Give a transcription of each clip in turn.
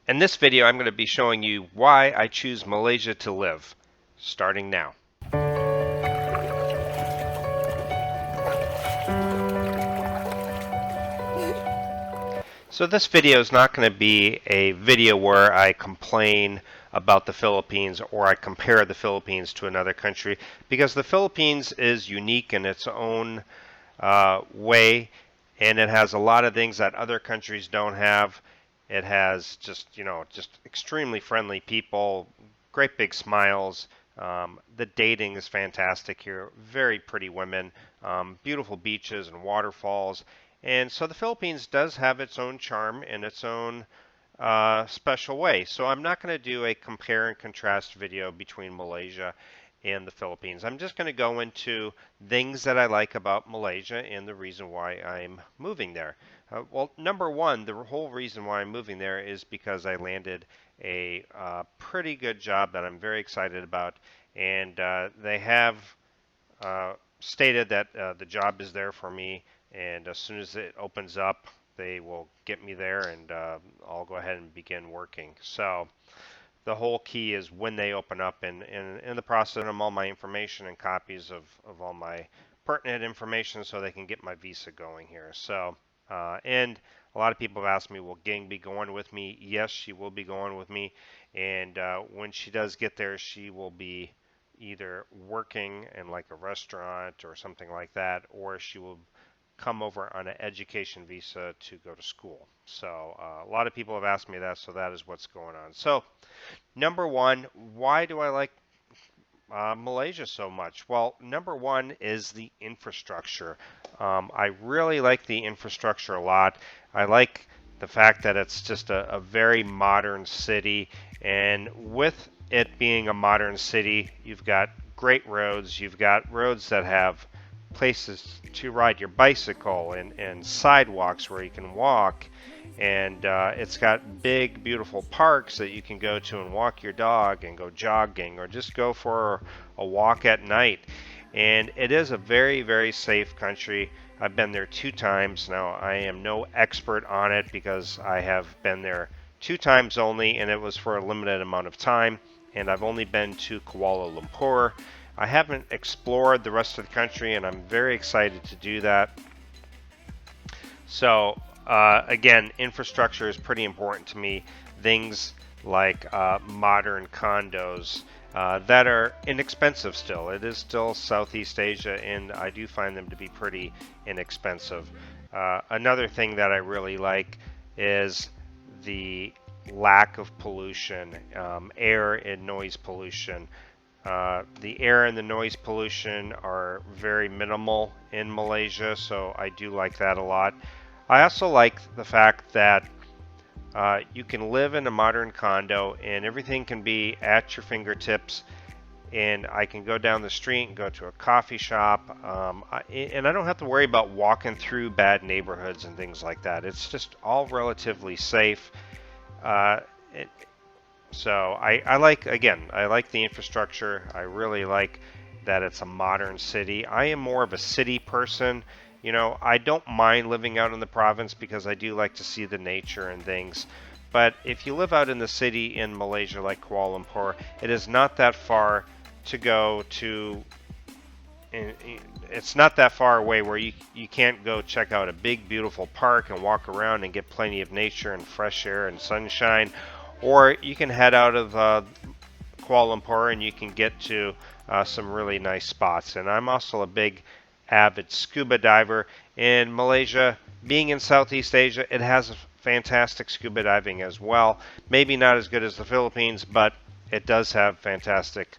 In this video, I'm going to be showing you why I choose Malaysia to live, starting now. So this video is not going to be a video where I complain about the Philippines or I compare the Philippines to another country, because the Philippines is unique in its own way, and it has a lot of things that other countries don't have. It has just extremely friendly people, great big smiles. The dating is fantastic here. Very pretty women, beautiful beaches and waterfalls. And so the Philippines does have its own charm and its own special way. So I'm not going to do a compare and contrast video between Malaysia and the Philippines. I'm just going to go into things that I like about Malaysia and the reason why I'm moving there. Well, number one, the whole reason why I'm moving there is because I landed a pretty good job that I'm very excited about, and they have stated that the job is there for me, and as soon as it opens up, they will get me there, and I'll go ahead and begin working. So the whole key is when they open up, and in the process of all my information and copies of all my pertinent information so they can get my visa going here. So and a lot of people have asked me, will Ging be going with me? Yes, she will be going with me, and when she does get there, she will be either working in like a restaurant or something like that, or she will come over on an education visa to go to school. So a lot of people have asked me that, so that is what's going on. So number one, why do I like Malaysia so much? Well, number one is the infrastructure. I really like the infrastructure a lot. I like the fact that it's just a very modern city, and with it being a modern city, you've got great roads. You've got roads that have places to ride your bicycle and sidewalks where you can walk, and it's got big beautiful parks that you can go to and walk your dog and go jogging or just go for a walk at night. And it is a very, very safe country. I've been there 2 times now. I am no expert on it because I have been there 2 times only, and it was for a limited amount of time, and I've only been to Kuala Lumpur. I haven't explored the rest of the country, and I'm very excited to do that. So again, infrastructure is pretty important to me. Things like modern condos that are inexpensive still. It is still Southeast Asia, and I do find them to be pretty inexpensive. Another thing that I really like is the lack of pollution, air and noise pollution. The air and the noise pollution are very minimal in Malaysia, so I do like that a lot. I also like the fact that you can live in a modern condo and everything can be at your fingertips, and I can go down the street and go to a coffee shop, and I don't have to worry about walking through bad neighborhoods and things like that. It's just all relatively safe. So I like, again, I like the infrastructure. I really like that it's a modern city. I am more of a city person. I don't mind living out in the province because I do like to see the nature and things. But if you live out in the city in Malaysia like Kuala Lumpur, it is not that far to go to. It's not that far away where you can't go check out a big beautiful park and walk around and get plenty of nature and fresh air and sunshine. Or you can head out of Kuala Lumpur and you can get to some really nice spots. And I'm also a big avid scuba diver. In Malaysia, being in Southeast Asia, it has fantastic scuba diving as well. Maybe not as good as the Philippines, but it does have fantastic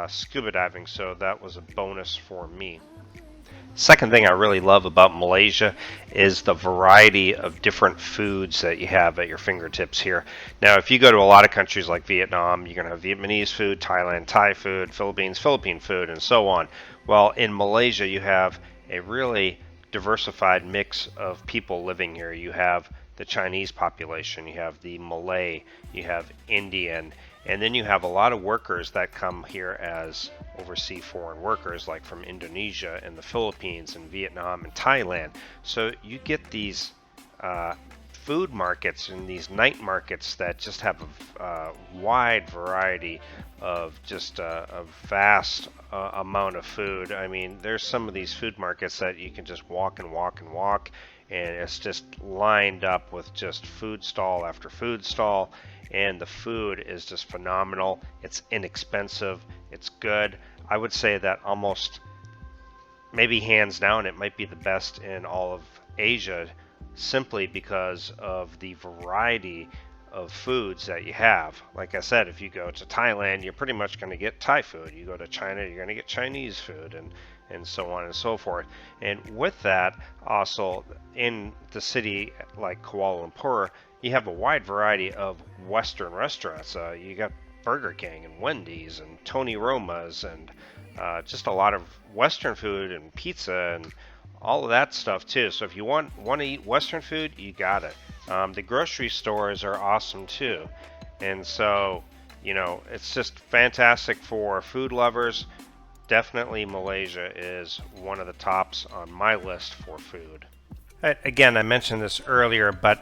scuba diving, so that was a bonus for me. Second thing I really love about Malaysia is the variety of different foods that you have at your fingertips here. Now, if you go to a lot of countries like Vietnam, you're going to have Vietnamese food, Thailand, Thai food, Philippines, Philippine food, and so on. Well, in Malaysia, you have a really diversified mix of people living here. You have the Chinese population, you have the Malay, you have Indian, and then you have a lot of workers that come here as overseas foreign workers, like from Indonesia and the Philippines and Vietnam and Thailand. So you get these food markets and these night markets that just have a wide variety of just a vast amount of food. I mean, there's some of these food markets that you can just walk and walk and walk, and it's just lined up with just food stall after food stall, and the food is just phenomenal. It's inexpensive, it's good. I would say that almost, maybe hands down, it might be the best in all of Asia, simply because of the variety of foods that you have. Like I said, if you go to Thailand, you're pretty much going to get Thai food. You go to China, you're going to get Chinese food, and so on and so forth. And with that, also in the city like Kuala Lumpur, you have a wide variety of Western restaurants. You got Burger King and Wendy's and Tony Roma's, and just a lot of Western food and pizza and all of that stuff too. So if you want to eat Western food, you got it. The grocery stores are awesome too, and so it's just fantastic for food lovers. Definitely Malaysia is one of the tops on my list for food. Again, I mentioned this earlier, but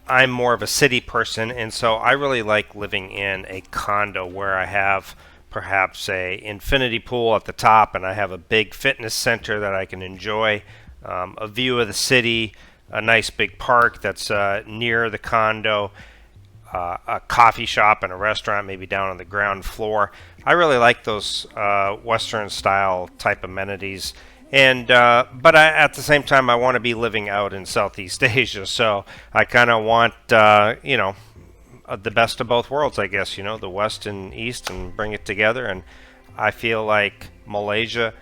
I'm more of a city person, and so I really like living in a condo where I have perhaps a infinity pool at the top, and I have a big fitness center that I can enjoy, a view of the city, a nice big park that's near the condo, a coffee shop and a restaurant maybe down on the ground floor. I really like those Western style type amenities, and but at the same time I want to be living out in Southeast Asia, so I kind of want the best of both worlds, I guess, the West and East, and bring it together. And I feel like Malaysia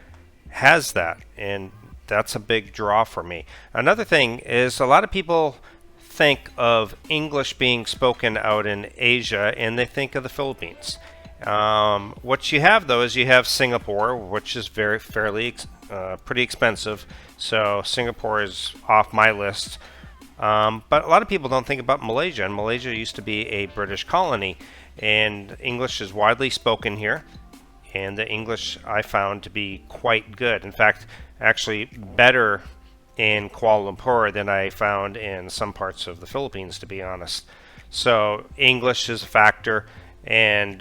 has that, and that's a big draw for me. Another thing is, a lot of people think of English being spoken out in Asia, and they think of the Philippines. What you have, though, is you have Singapore, which is pretty expensive. So Singapore is off my list. But a lot of people don't think about Malaysia, and Malaysia used to be a British colony, and English is widely spoken here, and the English I found to be quite good. In fact, actually better in Kuala Lumpur than I found in some parts of the Philippines, to be honest. So English is a factor, and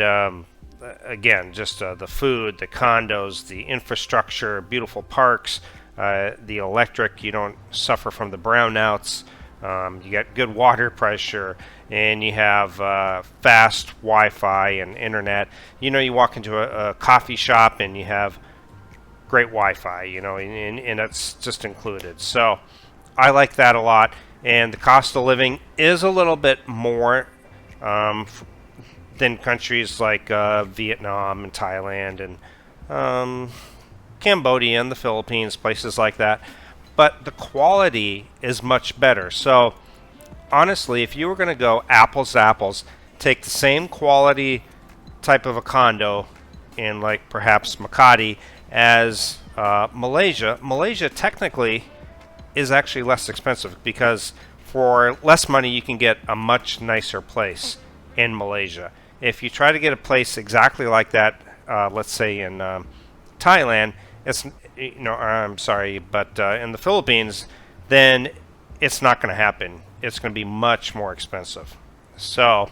again, just the food, the condos, the infrastructure, beautiful parks, the electric, you don't suffer from the brownouts. You got good water pressure, and you have fast Wi-Fi and internet. You walk into a coffee shop and you have great Wi-Fi, and that's just included. So I like that a lot, and the cost of living is a little bit more than countries like Vietnam and Thailand and Cambodia and the Philippines, places like that. But the quality is much better. So honestly, if you were going to go apples to apples, take the same quality type of a condo in like perhaps Makati as Malaysia. Malaysia technically is actually less expensive, because for less money you can get a much nicer place in Malaysia. If you try to get a place exactly like that, let's say in Thailand, I'm sorry, but in the Philippines, then it's not going to happen. It's going to be much more expensive. So,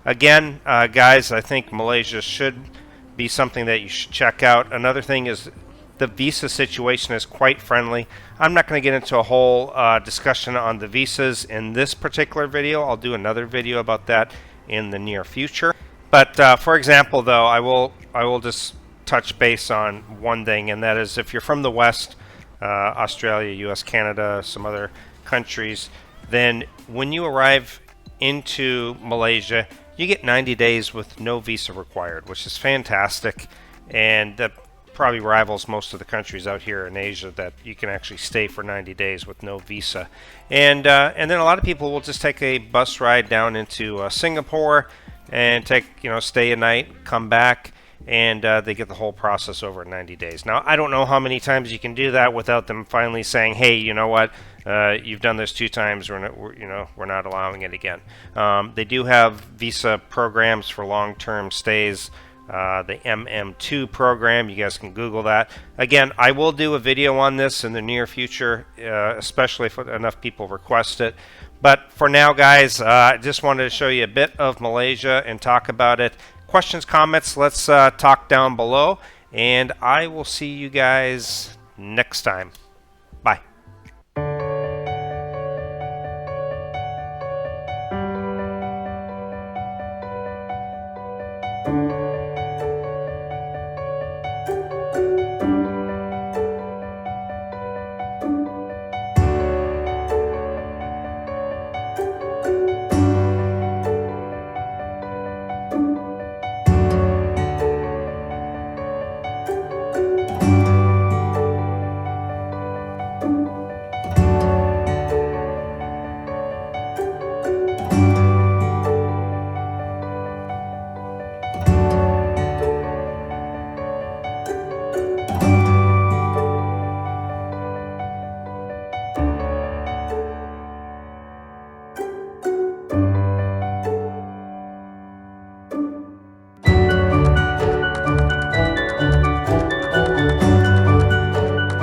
again, guys, I think Malaysia should be something that you should check out. Another thing is the visa situation is quite friendly. I'm not going to get into a whole discussion on the visas in this particular video. I'll do another video about that in the near future. But for example, though, I will just touch base on one thing, and that is, if you're from the West, Australia, US, Canada, some other countries, then when you arrive into Malaysia, you get 90 days with no visa required, which is fantastic, and that probably rivals most of the countries out here in Asia that you can actually stay for 90 days with no visa. And then a lot of people will just take a bus ride down into Singapore and stay a night, come back, and they get the whole process over in 90 days. Now, I don't know how many times you can do that without them finally saying, hey, you know what, you've done this 2 times, we're not allowing it again. They do have visa programs for long-term stays, the MM2 program. You guys can Google that. Again, I will do a video on this in the near future, especially if enough people request it. But for now, guys, I just wanted to show you a bit of Malaysia and talk about it. Questions, comments, let's talk down below. And I will see you guys next time.